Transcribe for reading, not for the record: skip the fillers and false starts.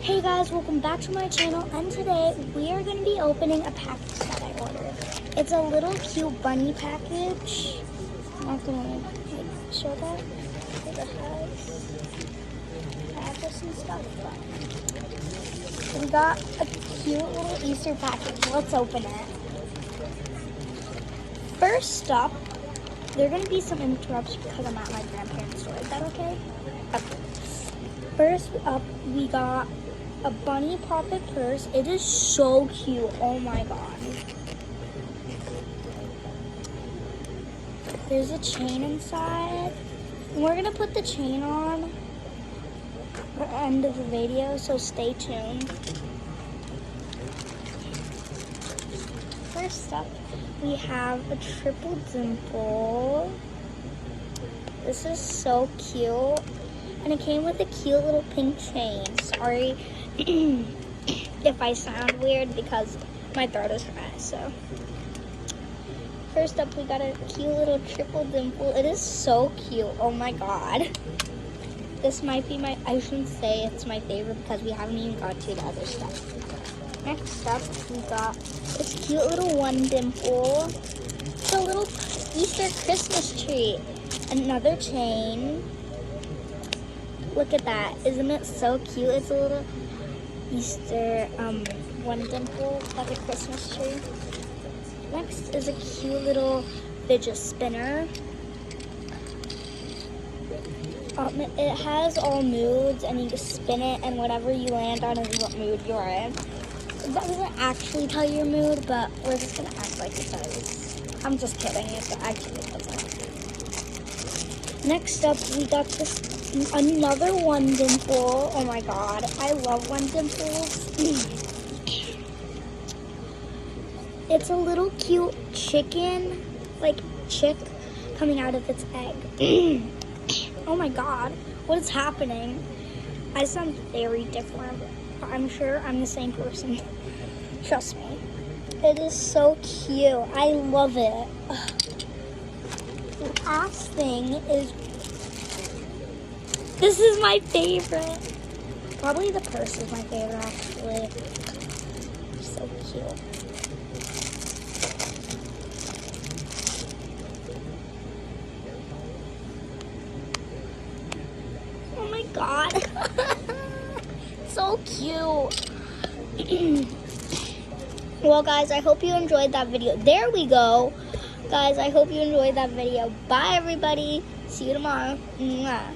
Hey guys, welcome back to my channel, and today we are going to be opening a package that I ordered. It's a little cute bunny package. I'm not going to show that. It has address and stuff. We got a cute little Easter package. Let's open it. First up, there are going to be some interrupts because I'm at my grandparents' store. Is that okay? Okay. First up, we got a bunny poppet purse. It is so cute. Oh my god. There's a chain inside. And we're going to put the chain on at the end of the video, so stay tuned. First up, we have a triple dimple. This is so cute. And it came with a cute little pink chain. Sorry if I sound weird because my throat is dry. So first up, we got a cute little triple dimple. It is so cute. Oh my god. This might be I shouldn't say it's my favorite because we haven't even got to the other stuff. Next up, we got this cute little one dimple. It's a little Easter Christmas tree. Another chain. Look at that. Isn't it so cute? It's a little Easter one dimple, like a Christmas tree. Next is a cute little fidget spinner. It has all moods, and you just spin it, and whatever you land on is what mood you're in. That doesn't actually tell your mood, but we're just gonna act like it does. I'm just kidding. It actually doesn't. Next up, we got this another one dimple. Oh my god, I love one dimples. It's a little cute chicken, like chick coming out of its egg. Oh my god, what is happening? I sound very different, but I'm sure I'm the same person. Trust me. It is so cute. I love it. The last thing is, this is my favorite. Probably the purse is my favorite, actually. So cute. Oh my god. So cute. Well, guys, I hope you enjoyed that video. There we go. Guys, I hope you enjoyed that video. Bye, everybody. See you tomorrow. Mwah.